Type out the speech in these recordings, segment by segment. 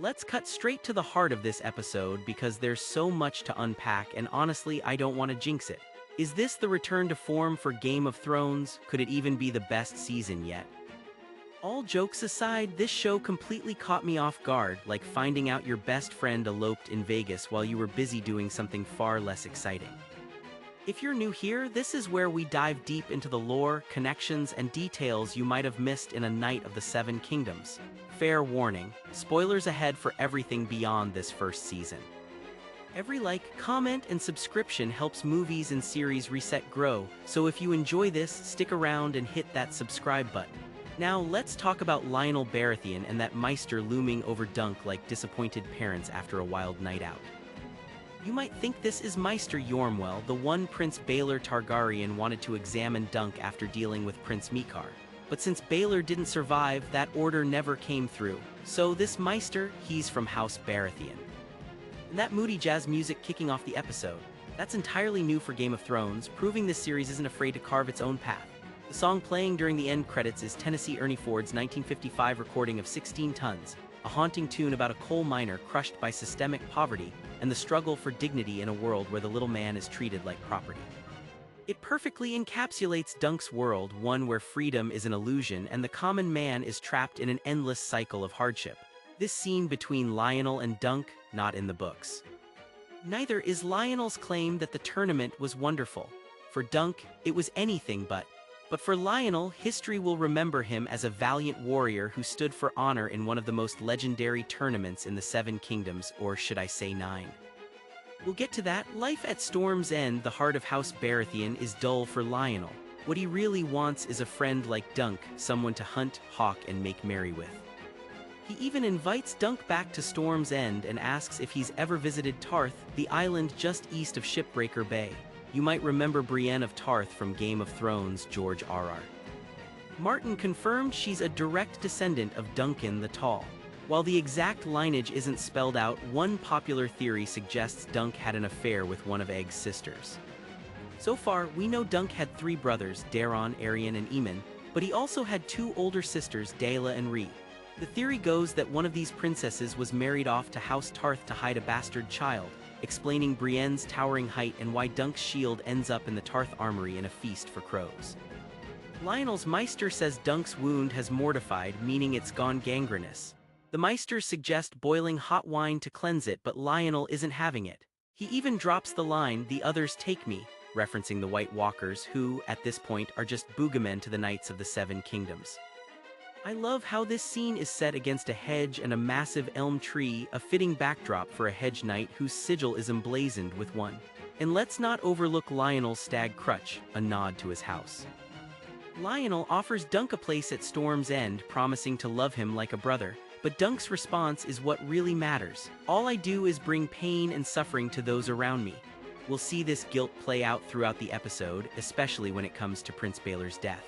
Let's cut straight to the heart of this episode because there's so much to unpack and honestly, I don't want to jinx it. Is this the return to form for Game of Thrones? Could it even be the best season yet? All jokes aside, this show completely caught me off guard, like finding out your best friend eloped in Vegas while you were busy doing something far less exciting. If you're new here, this is where we dive deep into the lore, connections, and details you might have missed in A Knight of the Seven Kingdoms. Fair warning, spoilers ahead for everything beyond this first season. Every like, comment, and subscription helps movies and series reset grow, so if you enjoy this, stick around and hit that subscribe button. Now let's talk about Lionel Baratheon and that Maester looming over Dunk like disappointed parents after a wild night out. You might think this is Maester Yormwell, the one Prince Baelor Targaryen wanted to examine Dunk after dealing with Prince Mikar. But since Baelor didn't survive, that order never came through. So this Maester, he's from House Baratheon. And that moody jazz music kicking off the episode, that's entirely new for Game of Thrones, proving this series isn't afraid to carve its own path. The song playing during the end credits is Tennessee Ernie Ford's 1955 recording of 16 Tons, a haunting tune about a coal miner crushed by systemic poverty and the struggle for dignity in a world where the little man is treated like property. It perfectly encapsulates Dunk's world, one where freedom is an illusion and the common man is trapped in an endless cycle of hardship. This scene between Lionel and Dunk, not in the books. Neither is Lionel's claim that the tournament was wonderful. For Dunk, it was anything but. But for Lionel, history will remember him as a valiant warrior who stood for honor in one of the most legendary tournaments in the Seven Kingdoms, or should I say 9. We'll get to that. Life at Storm's End, the heart of House Baratheon, is dull for Lionel. What he really wants is a friend like Dunk, someone to hunt, hawk, and make merry with. He even invites Dunk back to Storm's End and asks if he's ever visited Tarth, the island just east of Shipbreaker Bay. You might remember Brienne of Tarth from Game of Thrones, George R.R. Martin confirmed she's a direct descendant of Duncan the Tall. While the exact lineage isn't spelled out, one popular theory suggests Dunk had an affair with one of Egg's sisters. So far, we know Dunk had 3 brothers, Daeron, Aerion, and Aemon, but he also had 2 older sisters, Daela and Rhea. The theory goes that one of these princesses was married off to House Tarth to hide a bastard child, explaining Brienne's towering height and why Dunk's shield ends up in the Tarth armory in a feast for crows. Lionel's Maester says Dunk's wound has mortified, meaning it's gone gangrenous. The Maesters suggest boiling hot wine to cleanse it, but Lionel isn't having it. He even drops the line, "The others take me," referencing the White Walkers who, at this point, are just boogeymen to the Knights of the Seven Kingdoms. I love how this scene is set against a hedge and a massive elm tree, a fitting backdrop for a hedge knight whose sigil is emblazoned with one. And let's not overlook Lionel's stag crutch, a nod to his house. Lionel offers Dunk a place at Storm's End, promising to love him like a brother, but Dunk's response is what really matters. "All I do is bring pain and suffering to those around me." We'll see this guilt play out throughout the episode, especially when it comes to Prince Baelor's death.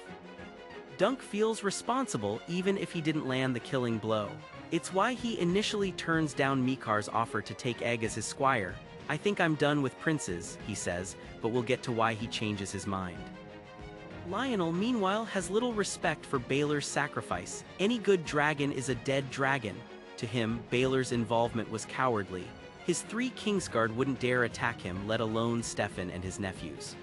Dunk feels responsible even if he didn't land the killing blow. It's why he initially turns down Mikar's offer to take Egg as his squire. "I think I'm done with princes," he says, but we'll get to why he changes his mind. Lionel, meanwhile, has little respect for Baelor's sacrifice. Any good dragon is a dead dragon. To him, Baelor's involvement was cowardly. His 3 Kingsguard wouldn't dare attack him, let alone Steffon and his nephews.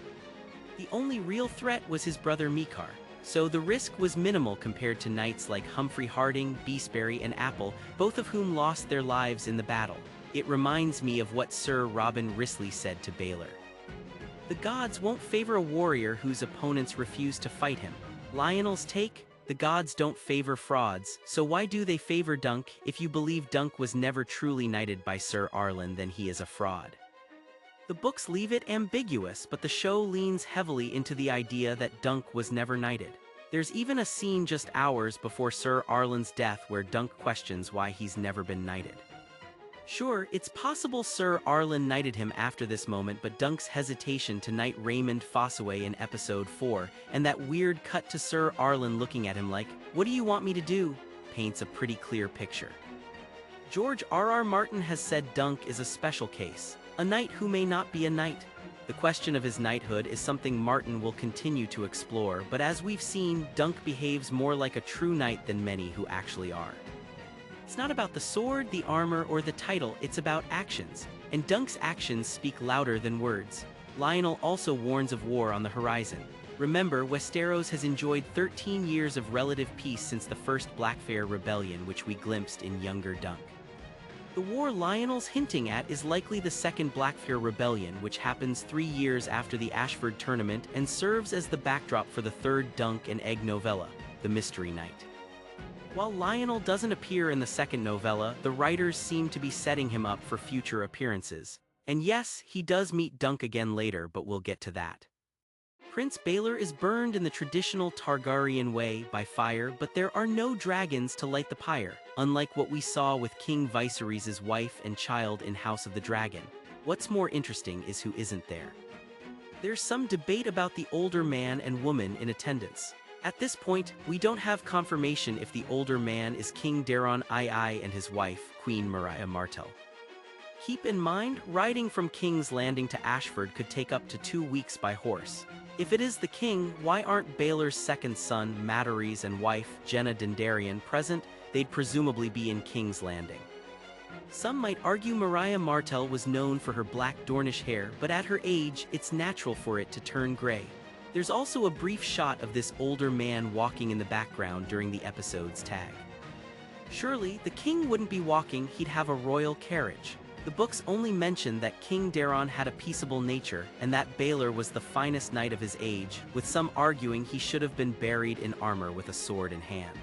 The only real threat was his brother Mikar. So the risk was minimal compared to knights like Humphrey Harding, Beastberry, and Apple, both of whom lost their lives in the battle. It reminds me of what Sir Robin Wrisley said to Baelor. The gods won't favor a warrior whose opponents refuse to fight him. Lionel's take? The gods don't favor frauds, so why do they favor Dunk? If you believe Dunk was never truly knighted by Sir Arlen, then he is a fraud. The books leave it ambiguous, but the show leans heavily into the idea that Dunk was never knighted. There's even a scene just hours before Sir Arlen's death where Dunk questions why he's never been knighted. Sure, it's possible Sir Arlen knighted him after this moment, but Dunk's hesitation to knight Raymond Fossaway in Episode 4, and that weird cut to Sir Arlen looking at him like, "What do you want me to do?" paints a pretty clear picture. George R.R. Martin has said Dunk is a special case, a knight who may not be a knight. The question of his knighthood is something Martin will continue to explore, but as we've seen, Dunk behaves more like a true knight than many who actually are. It's not about the sword, the armor, or the title, it's about actions. And Dunk's actions speak louder than words. Lionel also warns of war on the horizon. Remember, Westeros has enjoyed 13 years of relative peace since the first Blackfyre rebellion, which we glimpsed in younger Dunk. The war Lionel's hinting at is likely the second Blackfyre rebellion, which happens 3 years after the Ashford tournament and serves as the backdrop for the third Dunk and Egg novella, The Mystery Knight. While Lionel doesn't appear in the second novella, the writers seem to be setting him up for future appearances. And yes, he does meet Dunk again later, but we'll get to that. Prince Baelor is burned in the traditional Targaryen way by fire, but there are no dragons to light the pyre, unlike what we saw with King Viserys' wife and child in House of the Dragon. What's more interesting is who isn't there. There's some debate about the older man and woman in attendance. At this point, we don't have confirmation if the older man is King Daeron II and his wife, Queen Miriah Martell. Keep in mind, riding from King's Landing to Ashford could take up to 2 weeks by horse. If it is the king, why aren't Baelor's second son, Matarese, and wife, Jenna Dondarrion, present? They'd presumably be in King's Landing. Some might argue Miriah Martell was known for her black Dornish hair, but at her age, it's natural for it to turn gray. There's also a brief shot of this older man walking in the background during the episode's tag. Surely, the king wouldn't be walking, he'd have a royal carriage. The books only mention that King Daeron had a peaceable nature, and that Baelor was the finest knight of his age, with some arguing he should have been buried in armor with a sword in hand.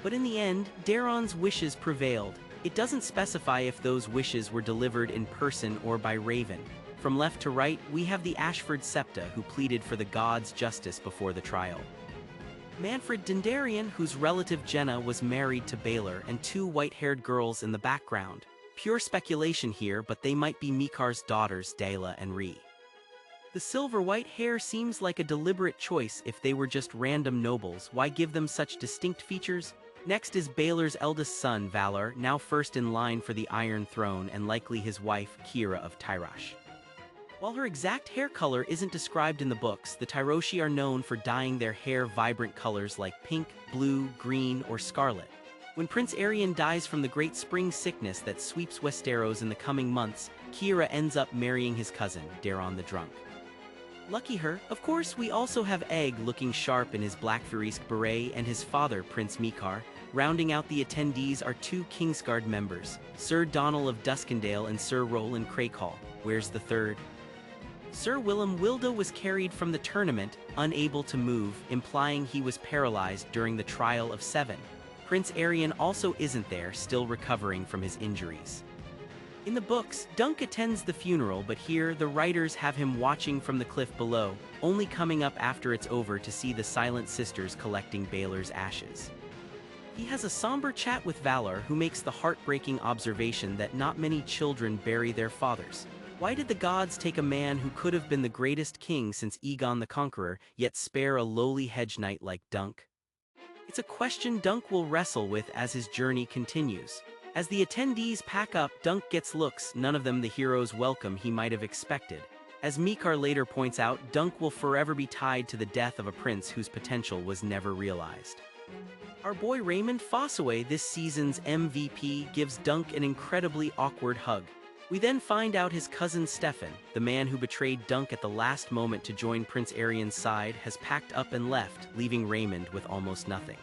But in the end, Daeron's wishes prevailed. It doesn't specify if those wishes were delivered in person or by Raven. From left to right, we have the Ashford Septa who pleaded for the gods' justice before the trial. Manfred Dondarrion, whose relative Jenna was married to Baelor, and 2 white-haired girls in the background. Pure speculation here, but they might be Mikar's daughters, Daela and Rhee. The silver-white hair seems like a deliberate choice. If they were just random nobles, why give them such distinct features? Next is Baelor's eldest son, Valar, now first in line for the Iron Throne and likely his wife, Keira of Tyrosh. While her exact hair color isn't described in the books, the Tyroshi are known for dyeing their hair vibrant colors like pink, blue, green, or scarlet. When Prince Aerion dies from the great spring sickness that sweeps Westeros in the coming months, Keira ends up marrying his cousin, Daeron the Drunk. Lucky her. Of course, we also have Egg looking sharp in his Blackfyrisk beret and his father, Prince Mikar. Rounding out the attendees are 2 Kingsguard members, Sir Donal of Duskendale and Sir Roland Crakehall. Where's the third? Sir Willem Wilda was carried from the tournament, unable to move, implying he was paralyzed during the Trial of 7. Prince Aerion also isn't there, still recovering from his injuries. In the books, Dunk attends the funeral, but here the writers have him watching from the cliff below, only coming up after it's over to see the Silent Sisters collecting Baelor's ashes. He has a somber chat with Valar, who makes the heartbreaking observation that not many children bury their fathers. Why did the gods take a man who could have been the greatest king since Aegon the Conqueror, yet spare a lowly hedge knight like Dunk? It's a question Dunk will wrestle with as his journey continues. As the attendees pack up, Dunk gets looks, none of them the hero's welcome he might have expected. As Mikar later points out, Dunk will forever be tied to the death of a prince whose potential was never realized. Our boy Raymond Fossaway, this season's MVP, gives Dunk an incredibly awkward hug. We then find out his cousin Steffon, the man who betrayed Dunk at the last moment to join Prince Aerion's side, has packed up and left, leaving Raymond with almost nothing.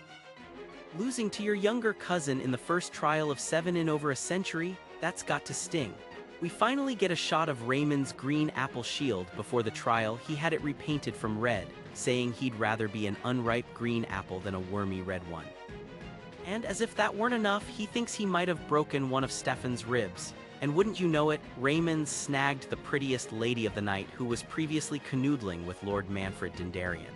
Losing to your younger cousin in the first trial of 7 in over a century, that's got to sting. We finally get a shot of Raymond's green apple shield. Before the trial, he had it repainted from red, saying he'd rather be an unripe green apple than a wormy red one. And as if that weren't enough, he thinks he might have broken one of Steffon's ribs. And wouldn't you know it, Raymond snagged the prettiest lady of the night who was previously canoodling with Lord Manfred Dondarrion.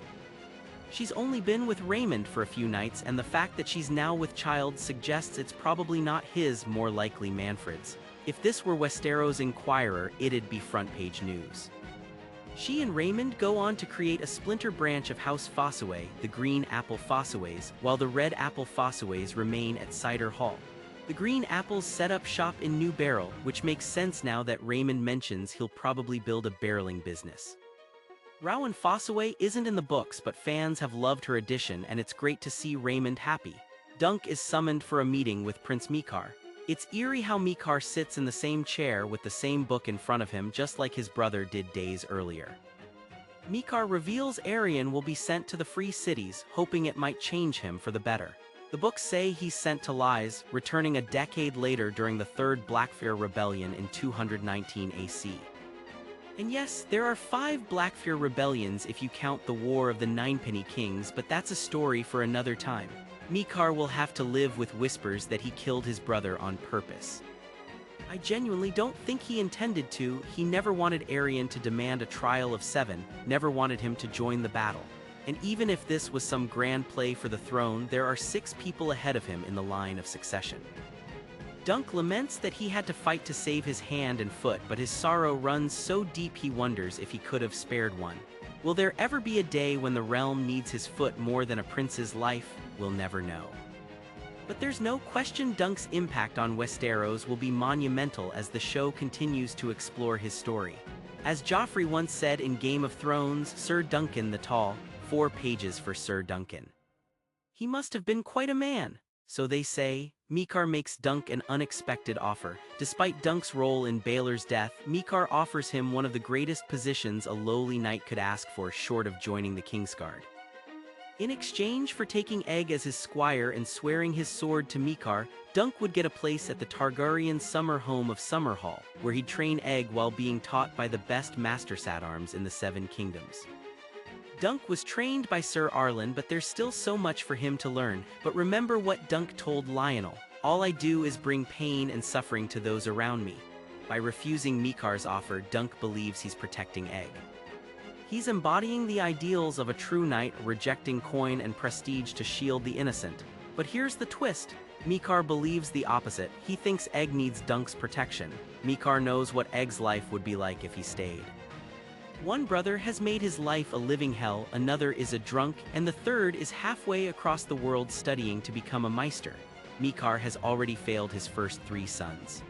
She's only been with Raymond for a few nights, and the fact that she's now with child suggests it's probably not his, more likely Manfred's. If this were Westeros Inquirer, it'd be front-page news. She and Raymond go on to create a splinter branch of House Fossaway, the Green Apple Fossaways, while the Red Apple Fossaways remain at Cider Hall. The Green Apples set up shop in New Barrel, which makes sense now that Raymond mentions he'll probably build a barreling business. Rowan Fossaway isn't in the books, but fans have loved her addition, and it's great to see Raymond happy. Dunk is summoned for a meeting with Prince Mikar. It's eerie how Mikar sits in the same chair with the same book in front of him just like his brother did days earlier. Mikar reveals Arion will be sent to the Free Cities, hoping it might change him for the better. The books say he's sent to Lies, returning a decade later during the Third Blackfyre Rebellion in 219 AC. And yes, there are 5 Blackfyre rebellions if you count the War of the Ninepenny Kings, but that's a story for another time. Mikar will have to live with whispers that he killed his brother on purpose. I genuinely don't think he intended to. He never wanted Arion to demand a trial of 7, never wanted him to join the battle. And even if this was some grand play for the throne, there are 6 people ahead of him in the line of succession. Dunk laments that he had to fight to save his hand and foot, but his sorrow runs so deep he wonders if he could have spared one. Will there ever be a day when the realm needs his foot more than a prince's life? We'll never know. But there's no question Dunk's impact on Westeros will be monumental as the show continues to explore his story. As Joffrey once said in Game of Thrones, Sir Duncan the Tall, 4 pages for Sir Duncan. He must have been quite a man. So they say. Mikar makes Dunk an unexpected offer. Despite Dunk's role in Baelor's death, Mikar offers him one of the greatest positions a lowly knight could ask for short of joining the Kingsguard. In exchange for taking Egg as his squire and swearing his sword to Mikar, Dunk would get a place at the Targaryen summer home of Summerhall, where he'd train Egg while being taught by the best masters at arms in the 7 kingdoms. Dunk was trained by Sir Arlen, but there's still so much for him to learn. But remember what Dunk told Lionel: "All I do is bring pain and suffering to those around me." By refusing Mikar's offer, Dunk believes he's protecting Egg. He's embodying the ideals of a true knight, rejecting coin and prestige to shield the innocent. But here's the twist. Mikar believes the opposite. He thinks Egg needs Dunk's protection. Mikar knows what Egg's life would be like if he stayed. One brother has made his life a living hell, another is a drunk, and the third is halfway across the world studying to become a Maester. Mikar has already failed his first 3 sons.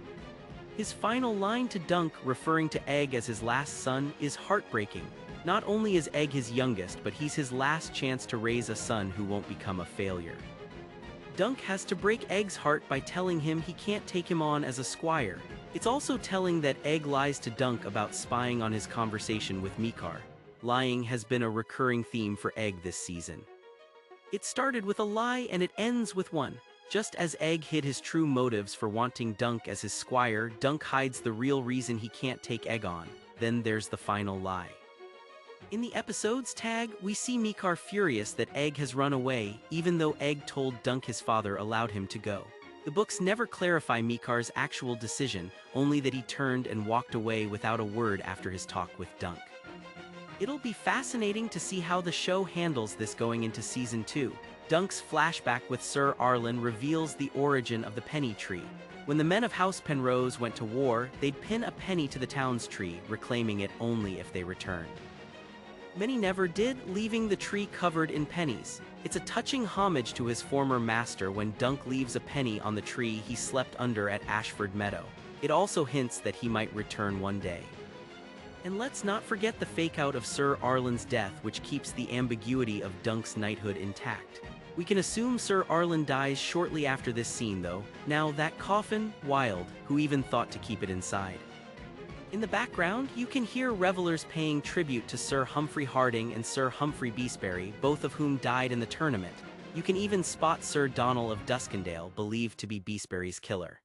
His final line to Dunk, referring to Egg as his last son, is heartbreaking. Not only is Egg his youngest, but he's his last chance to raise a son who won't become a failure. Dunk has to break Egg's heart by telling him he can't take him on as a squire. It's also telling that Egg lies to Dunk about spying on his conversation with Mikar. Lying has been a recurring theme for Egg this season. It started with a lie and it ends with one. Just as Egg hid his true motives for wanting Dunk as his squire, Dunk hides the real reason he can't take Egg on. Then there's the final lie. In the episode's tag, we see Mikar furious that Egg has run away, even though Egg told Dunk his father allowed him to go. The books never clarify Mikar's actual decision, only that he turned and walked away without a word after his talk with Dunk. It'll be fascinating to see how the show handles this going into Season 2. Dunk's flashback with Sir Arlen reveals the origin of the penny tree. When the men of House Penrose went to war, they'd pin a penny to the town's tree, reclaiming it only if they returned. Many never did, leaving the tree covered in pennies. It's a touching homage to his former master when Dunk leaves a penny on the tree he slept under at Ashford Meadow. It also hints that he might return one day. And let's not forget the fake-out of Sir Arlen's death, which keeps the ambiguity of Dunk's knighthood intact. We can assume Sir Arlen dies shortly after this scene though. Now that coffin, wild, who even thought to keep it inside? In the background, you can hear revelers paying tribute to Sir Humphrey Harding and Sir Humphrey Beesbury, both of whom died in the tournament. You can even spot Sir Donal of Duskendale, believed to be Beesbury's killer.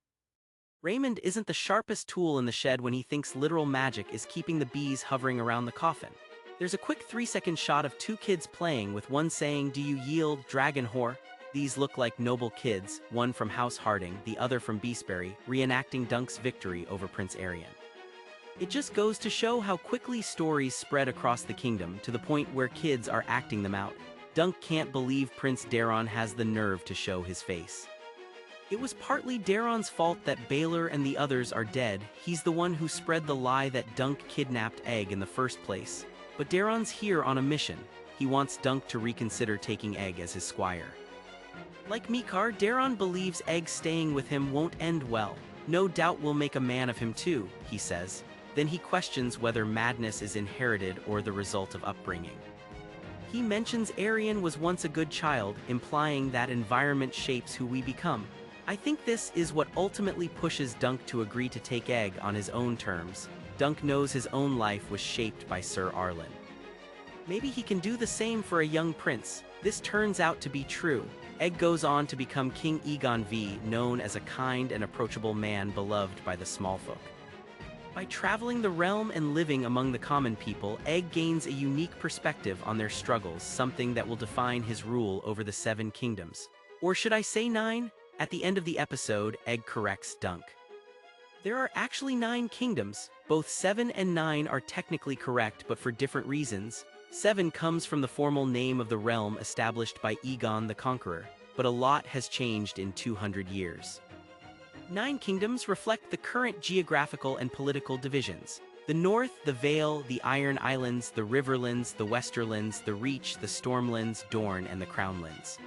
Raymond isn't the sharpest tool in the shed when he thinks literal magic is keeping the bees hovering around the coffin. There's a quick 3-second shot of 2 kids playing, with one saying, "Do you yield, dragon whore?" These look like noble kids, one from House Harding, the other from Beesbury, reenacting Dunk's victory over Prince Arion. It just goes to show how quickly stories spread across the kingdom, to the point where kids are acting them out. Dunk can't believe Prince Daeron has the nerve to show his face. It was partly Daeron's fault that Baelor and the others are dead. He's the one who spread the lie that Dunk kidnapped Egg in the first place. But Daeron's here on a mission. He wants Dunk to reconsider taking Egg as his squire. Like Mikar, Daeron believes Egg staying with him won't end well. "No doubt we'll make a man of him too," he says. Then he questions whether madness is inherited or the result of upbringing. He mentions Arian was once a good child, implying that environment shapes who we become. I think this is what ultimately pushes Dunk to agree to take Egg on his own terms. Dunk knows his own life was shaped by Sir Arlen. Maybe he can do the same for a young prince. This turns out to be true. Egg goes on to become King Egon V, known as a kind and approachable man beloved by the small folk. By traveling the realm and living among the common people, Egg gains a unique perspective on their struggles, something that will define his rule over the 7 kingdoms. Or should I say 9? At the end of the episode, Egg corrects Dunk. There are actually 9 kingdoms. Both 7 and 9 are technically correct, but for different reasons. 7 comes from the formal name of the realm established by Egon the Conqueror, but a lot has changed in 200 years. 9 kingdoms reflect the current geographical and political divisions. The North, the Vale, the Iron Islands, the Riverlands, the Westerlands, the Reach, the Stormlands, Dorne, and the Crownlands.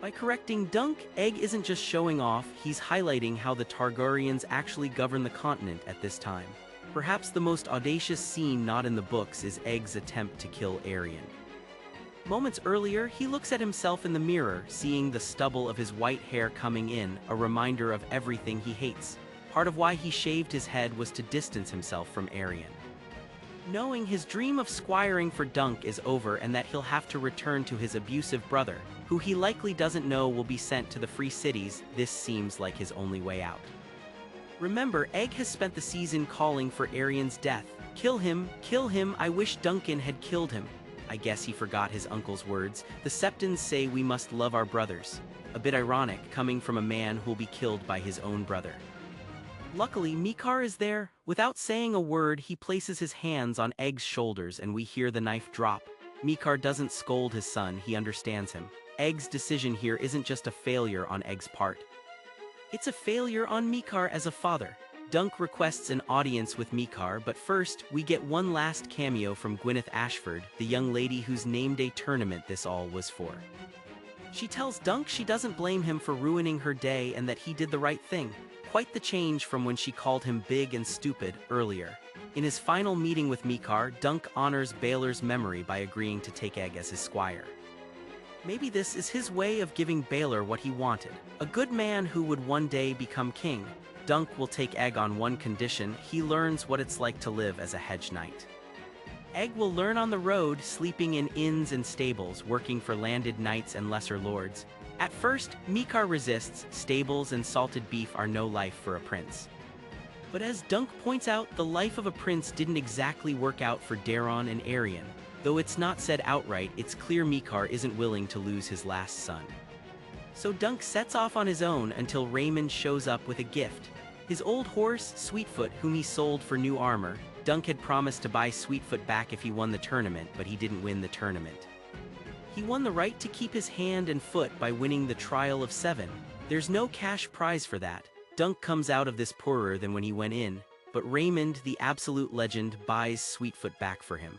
By correcting Dunk, Egg isn't just showing off, he's highlighting how the Targaryens actually govern the continent at this time. Perhaps the most audacious scene not in the books is Egg's attempt to kill Arian. Moments earlier, he looks at himself in the mirror, seeing the stubble of his white hair coming in, a reminder of everything he hates. Part of why he shaved his head was to distance himself from Arian. Knowing his dream of squiring for Dunk is over and that he'll have to return to his abusive brother, who he likely doesn't know will be sent to the Free Cities, this seems like his only way out. Remember, Egg has spent the season calling for Arian's death. Kill him, I wish Duncan had killed him. I guess he forgot his uncle's words. The Septons say we must love our brothers. A bit ironic, coming from a man who'll be killed by his own brother. Luckily, Mikar is there. Without saying a word, he places his hands on Egg's shoulders and we hear the knife drop. Mikar doesn't scold his son, he understands him. Egg's decision here isn't just a failure on Egg's part. It's a failure on Mikar as a father. Dunk requests an audience with Mikar, but first, we get one last cameo from Gwyneth Ashford, the young lady whose name-day tournament this all was for. She tells Dunk she doesn't blame him for ruining her day and that he did the right thing. Quite the change from when she called him big and stupid earlier. In his final meeting with Mikar, Dunk honors Baelor's memory by agreeing to take Egg as his squire. Maybe this is his way of giving Baelor what he wanted. A good man who would one day become king. Dunk will take Egg on one condition: he learns what it's like to live as a hedge knight. Egg will learn on the road, sleeping in inns and stables, working for landed knights and lesser lords. At first, Mikar resists. Stables and salted beef are no life for a prince. But as Dunk points out, the life of a prince didn't exactly work out for Daeron and Arian. Though it's not said outright, it's clear Mikar isn't willing to lose his last son. So Dunk sets off on his own until Raymond shows up with a gift. His old horse, Sweetfoot, whom he sold for new armor. Dunk had promised to buy Sweetfoot back if he won the tournament, but he didn't win the tournament. He won the right to keep his hand and foot by winning the Trial of 7. There's no cash prize for that. Dunk comes out of this poorer than when he went in, but Raymond, the absolute legend, buys Sweetfoot back for him.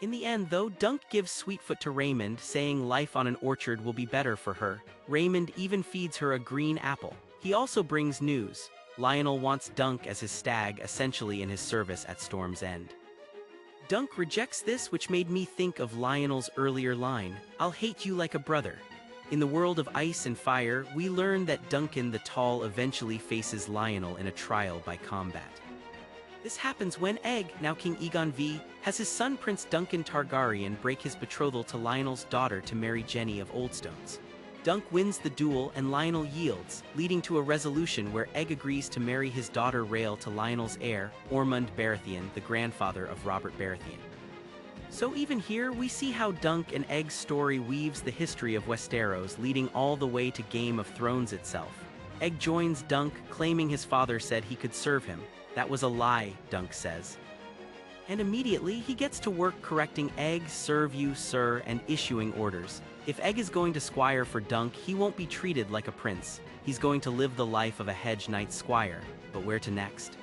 In the end, though, Dunk gives Sweetfoot to Raymond, saying life on an orchard will be better for her. Raymond even feeds her a green apple. He also brings news. Lionel wants Dunk as his stag, essentially in his service at Storm's End. Dunk rejects this, which made me think of Lionel's earlier line, "I'll hate you like a brother." In the world of ice and fire, we learn that Duncan the Tall eventually faces Lionel in a trial by combat. This happens when Egg, now King Egon V, has his son Prince Duncan Targaryen break his betrothal to Lionel's daughter to marry Jenny of Oldstones. Dunk wins the duel and Lionel yields, leading to a resolution where Egg agrees to marry his daughter Rhaelle to Lionel's heir, Ormond Baratheon, the grandfather of Robert Baratheon. So even here, we see how Dunk and Egg's story weaves the history of Westeros, leading all the way to Game of Thrones itself. Egg joins Dunk, claiming his father said he could serve him. That was a lie, Dunk says. And immediately, he gets to work correcting Egg, "Serve you, sir," and issuing orders. If Egg is going to squire for Dunk, he won't be treated like a prince. He's going to live the life of a hedge knight squire. But where to next?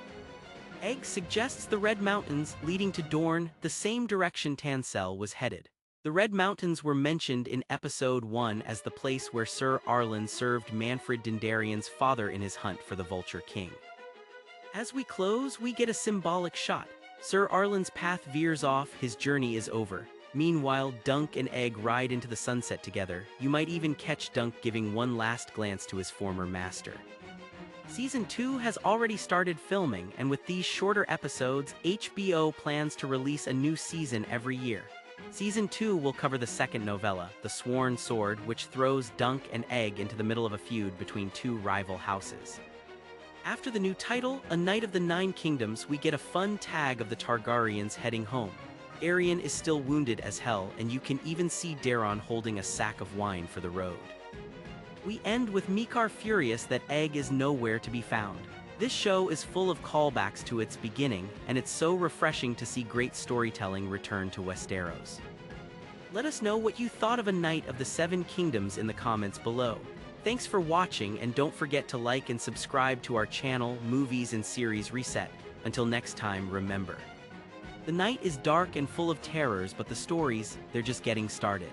Egg suggests the Red Mountains, leading to Dorne, the same direction Tanselle was headed. The Red Mountains were mentioned in Episode 1 as the place where Sir Arlen served Manfred Dindarian's father in his hunt for the Vulture King. As we close, we get a symbolic shot. Sir Arlen's path veers off, his journey is over. Meanwhile, Dunk and Egg ride into the sunset together. You might even catch Dunk giving one last glance to his former master. Season 2 has already started filming, and with these shorter episodes, HBO plans to release a new season every year. Season 2 will cover the second novella, The Sworn Sword, which throws Dunk and Egg into the middle of a feud between two rival houses. After the new title, A Knight of the Nine Kingdoms, we get a fun tag of the Targaryens heading home. Aerion is still wounded as hell, and you can even see Daeron holding a sack of wine for the road. We end with Mikar furious that Egg is nowhere to be found. This show is full of callbacks to its beginning, and it's so refreshing to see great storytelling return to Westeros. Let us know what you thought of A Knight of the Seven Kingdoms in the comments below. Thanks for watching, and don't forget to like and subscribe to our channel, Movies and Series Reset. Until next time, remember, the night is dark and full of terrors, but the stories, they're just getting started.